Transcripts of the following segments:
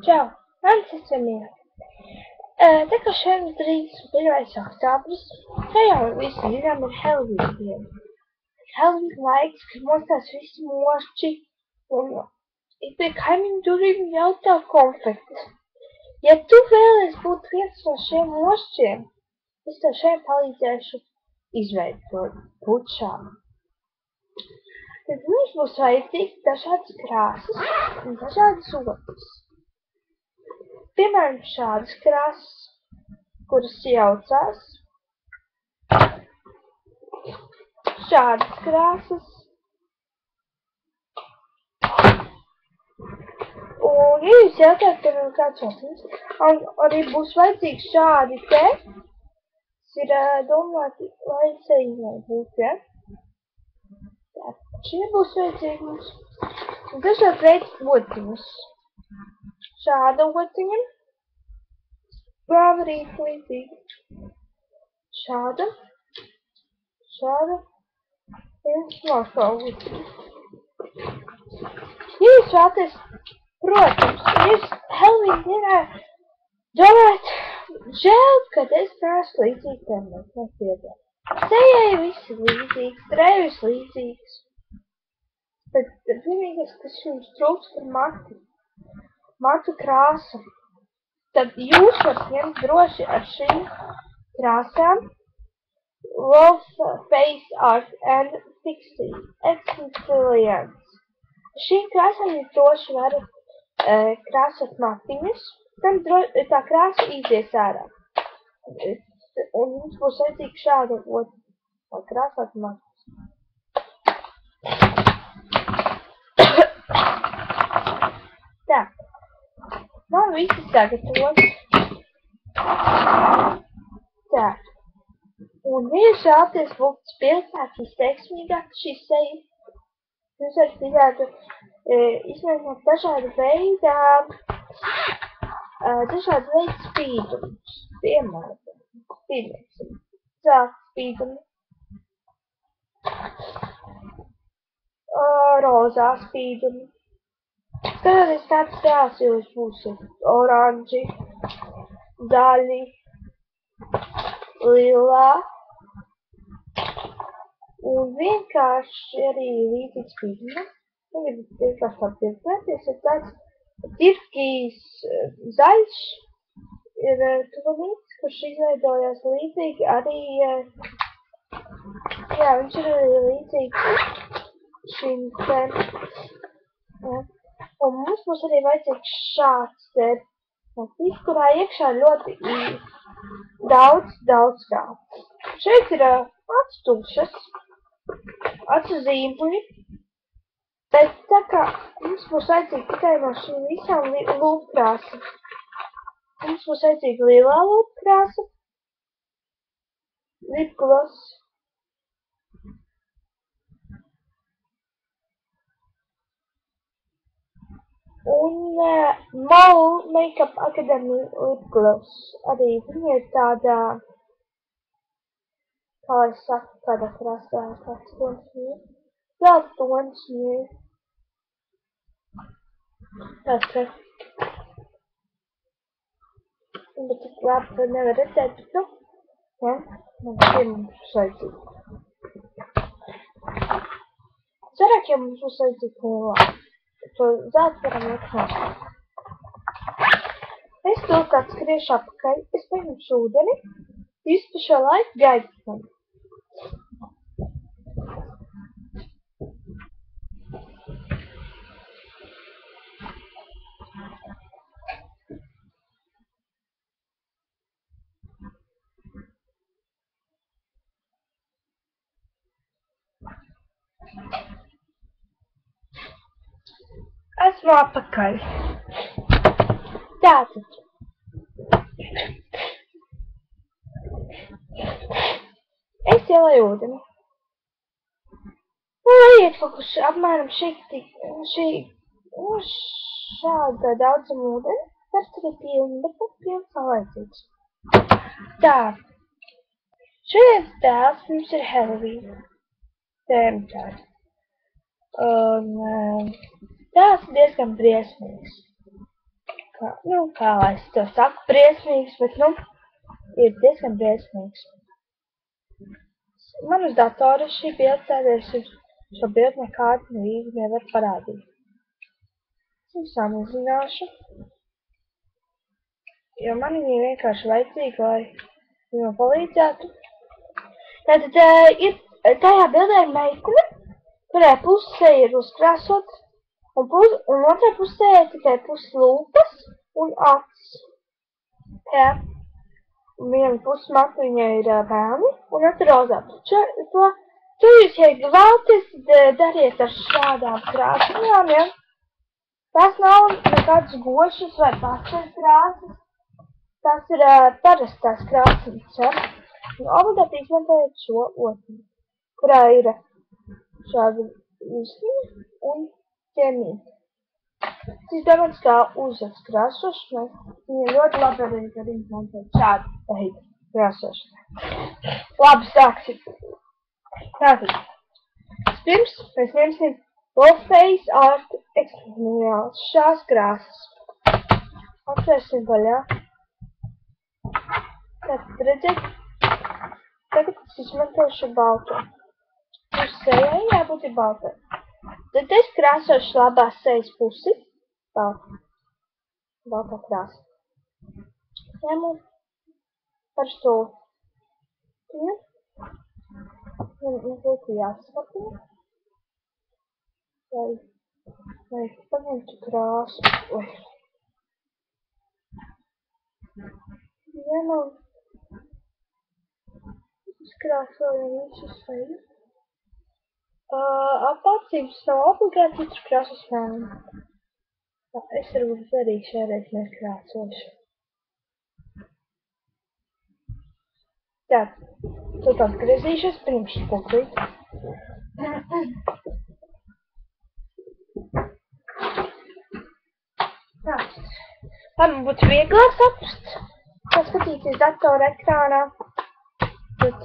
Čau, mans esam Mira. Tā kā šodien 31. oktobris, kā jau visi zinām, ir Halloween diena. Halloween laiks, kad mostās visi mošķi un ik pie kaimiņu durvīm jautā konfektes. Ja tu vēlies būt viens no šiem mošķiem, es tev šeit palīdzēšu izveidot pučām. Tad mums būs vajadzīgs dažādas krāsas un dažādas otras. Piemēram, šādas krāsas, kuras jaucās, šādas krāsas, un ja jūs jautājat, piemēram, kāds otrs, un arī būs vajadzīgi šādi te, kas ir domāti, lai ceļņai būtu, ja? Tā, šie būs vajadzīgi mums. Un dažādi veidi ociņas. Šāda ociņa, brāverīt līdzīgi. Šāda, un smalkā ociņa. Ja jūs vēlaties, protams, ja jūs Halloween dienā domājat, žēl, kad es neesmu līdzīgi tam nepiedāvā. Sejai visi līdzīgs, drēvis līdzīgs. Bet vienīgais, kas jums trūkst, ir matu krāsa. Tad jūs varat ņemt droši ar šīm krāsām Wolf Face Art and Experience. Šīm krāsām jūs droši varat krāsot mapiņas, tad tā krāsa izies ārā. Un jums būs vajadzīga šāda krāsāt mapiņas. Tā, man visi sagatavot. Tā, un ja jūs vēlaties būt spilgtāk, izteiksmīgāk šīs sejas, jūs varat izmēģināt dažādu veidu spīdumus. Piemēram, zelta spīdumi, rozā spīdumi. Skatoties kāds tēls jūs būsiet oranži, zaļi, lilā un vienkārši arī līdzīgi spīdumi. Tagad vienkārši apdirbināties, ir tāds tirkijs zaļš, ir tuvanīts, kurš izveidojās līdzīgi arī, jā, viņš ir arī līdzīgs šīm te, un mums būs arī vajadzīgs šāds te, kurā iekšā ļoti daudz kā. Šeit ir acu tumšas, acu zīmuļi, bet tā kā mums būs vajadzīgi tikai no šīm visām lūpkrāsas. Mums būs vajadzīga lilā lūpkrāsa, lipgloss, un Mole Makeup Academy lipgloss. Arī viņa ir tādā, kā lai saka, kādā krāsā, kāds tons ir. Zelta tons ir. Tāds ir. Bet tik labi, ka nevar redzēt, bet nu, ja, man mums vajadzīgi. Cerāk, ja mums būs vajadzīgi to zelta varam likt nost. Es to kāds skriešu apakaļ, es paņemšu ūdeni, jūs pa šo laiku gaidat mani. Esmu apakaļ. Tātad. Es ielēju ūdeni. Un ejiet kaut kur apmēram šāda daudzuma ūdeni. Parasti arī pilni, bet pat pilns nav vajadzīgs. Tā. Šodienas tēls mums ir Halloween. Tēma tāda. Un tēls ir diezgan briesmīgs. kā lai es to saku, briesmīgs, bet, nu, ir diezgan briesmīgs. Man uz datora šī bilde, tādēļ es šo bildi nekādu līdzi nevaru parādīt. Es samazināšu, jo man viņa vienkārši vajadzīga, lai viņa palīdzētu. Tātad ir tajā bildē ir meikune, kurai pusē ir uzkrāsots, un otrā pusē ir tikai puslūpas un acis. Jā. Un viena pusmatu viņai ir pelni, un otra rozā. To jūs, ja vēlaties, dariet ar šādām krāsām, ja? Tas nav nekāds gošas vai pasteļu krāsas. Tas ir parastās krāsas, ja? Un obligāti izmantojiet šo otru, kurā ir šādi īstiņi un ķemīti. Es domāju, kā uzsats krāsošanai, viņa ļoti labi arī izmantot šādu veidu krāsošanai. Labi, sāksim. Tātad, pirms mēs ņemsim Fullface Art Experimentāls šās krāsas. Atvērsim vaļā. Tātad, redziet, tagad es izmantošu balto. Uz sejai jābūt ir baltai. Tad es krāsošu labās sejas pusi. Baltā krāsa. Ņemu par stūlu. Mazliet jāsapatina. Lai paņemtu krāsu. Ņemu. Izkrāsojam visu seju. Apācības nav obligāti citu krāsas mēlni. Es varbūt arī šāreiz nekrāsošu. Tātad, tad atgriezīšos pirms spoklīt. Tātad, lai man būtu vieglāk saprast, kā skatīties datora ekrānā, tad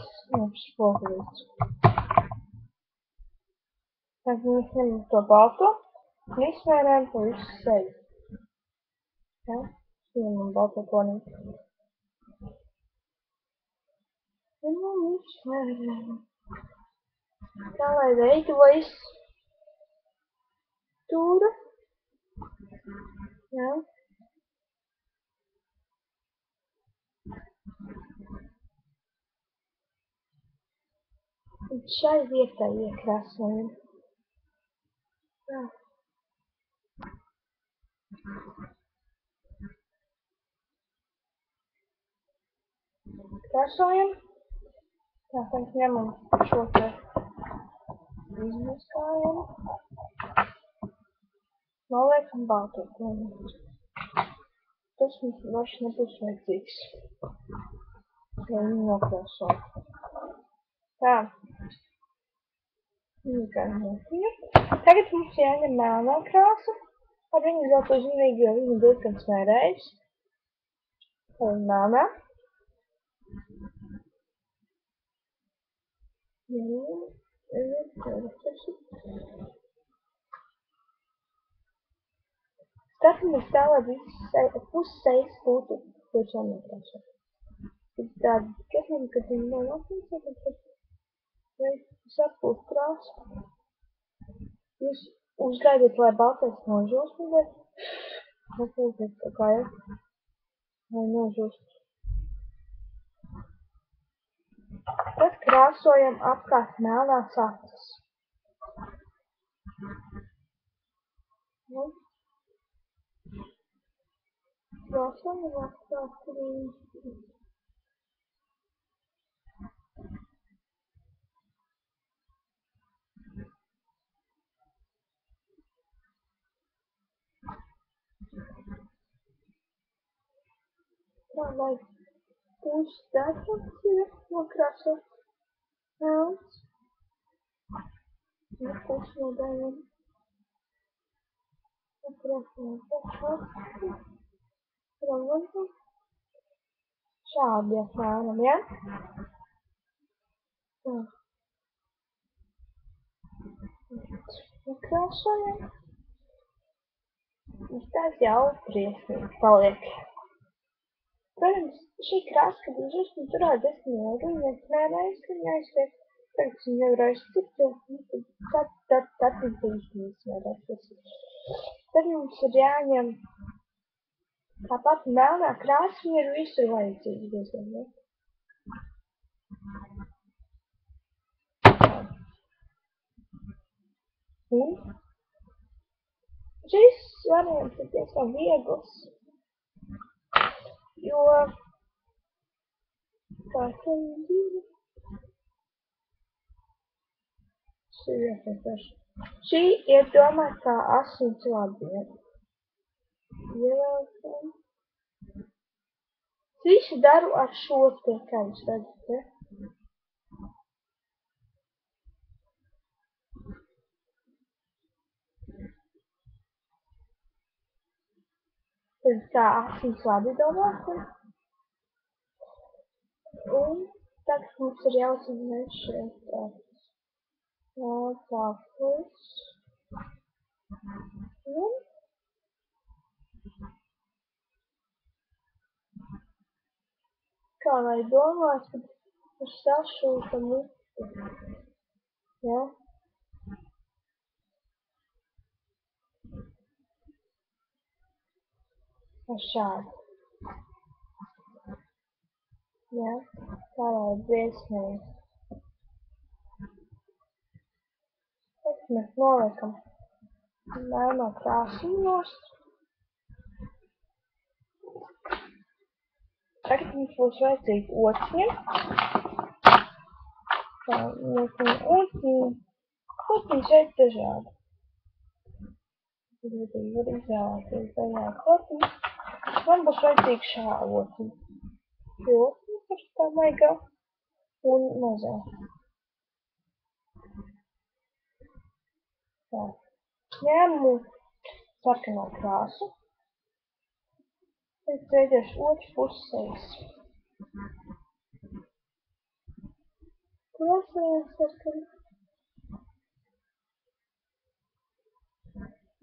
spoklīt. Tad mēs ņemam to balto un izsmērējam to visu seju. Ja? Ņemam balto tonim. Un izsmērējam. Tā, lai veidojas stūra. Ja? Un šai vietai iekrāsojam. Tā. Krāsojam. Tāpēc ņemam šo te izmaskājam. Noliekam balto toni. Tas mums vairs nebūs vajadzīgs. Ja viņu nokrāsojam. Tā. Tagad mums jāņem melnā krāsa. Ar viņu ļoti uzmanīgi, jo viņa diezgan smērējas. Tā ir melnā. Skatāmies tā, lai puses sejas būtu tiešām nekrāsot. Tad tādi skatām, kad viņi nav apmēcēt, tad sapūt krāsu. Jūs uzgaidiet, lai baltais nožūst, bet sapūtiet tā kā jau, lai nožūst. Tad krāsojam apkārt melnās acis. Krāsojam apkārt rīsti. Tā, lai puses dārķams ir nokrāsots melns. Un puses no daļiem nokrāsojam pašās. Šādi apmēram, ja? Tā. Nokrāsojam. Tas jau briesmīgi paliek. Protams, šī krāsa, kad uz uzsmu turēt 10 eiro, un viens mērējs, ka neaiztiek, tagad es nevaru aiztikt, jo tad viņš īstenībā smērēs. Tad mums ir jāņem tāpat melnā krāsa, viņa ir visur vajadzīga diezgan, ne? Un šis variants ir diezgan viegls, jo kā šī ir domāta kā asins vadiena. Ievēlkam. Visu daru ar šo te, kā jūs redzat, te. Tas kā asins vadi domāta. Un tagad mums ir jāuzzīmē šeit tā pus. Un kā lai domās, kad ir sašūta muti. Ja? Ar šādu. Ja? Tā lai briesmīgi. Tad mēs noliekam melno krāsu nost. Tagad mums būs vajadzīgi otiņi. Tā, otiņi šeit dažādi. Tad var izvēlēties dažādi otiņi. Man būs vajadzīgi šā otiņi. Šī otiņi ir tā maigā un mazā. Tā. Ņēmu sarkano krāsu. Es veidēšu otru puses. Krāsējās sarkanu.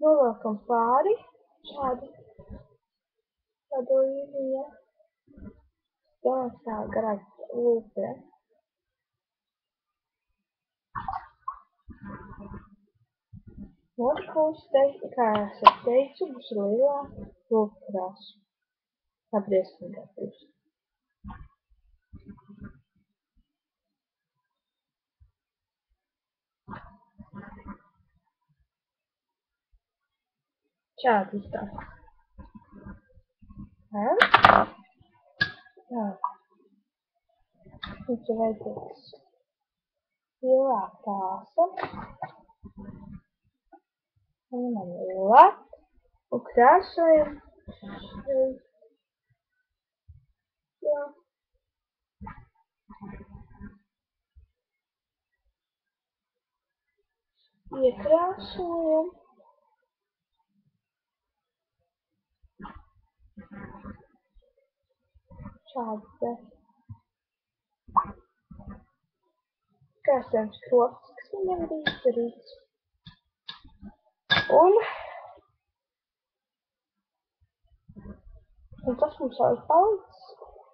Novelkam pāri šādu līniju. Domāju, tā garāk lūpē. Otru pusi, kā es teicu, būs lielā lūpa krāsa. Tā briesmīgā pusi. Šādi izstāsta. Jā. Mums ir vajadzīgs lielā krāsa. Un lielā. Un krāsojam šeit. Jā. Iekrāsojam. Šādi te. Krāsojam skrops, kas viņam ir izdarīts. Un tas mums vēl ir palicis.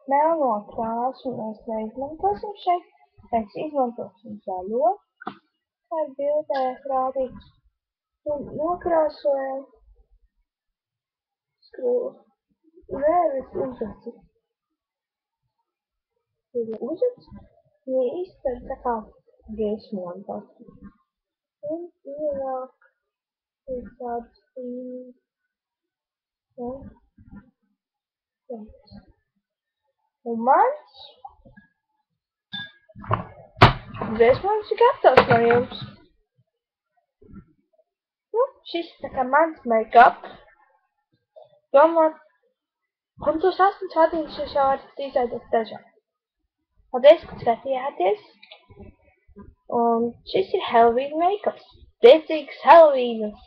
Melno krāsu mēs neizmantosim šeit. Mēs izmantosim zaļo, kā ir bildē rādīts. Un nokrāsojam skropu. Nevis uzaci. Ir uzaci, viņi izskata tā kā briesmoni pati. Un ielāk ir tādas līnijas. Ja? Un mans briesmonis ir gatavs no jums. Šis tā kā mans make-up. Domāt, un tos 8 vadiņus jūs jau varat izveidot dažādi. Paldies, ka skatījāties. Un šis ir Halloween make-ups. Priecīgs Halloweenas!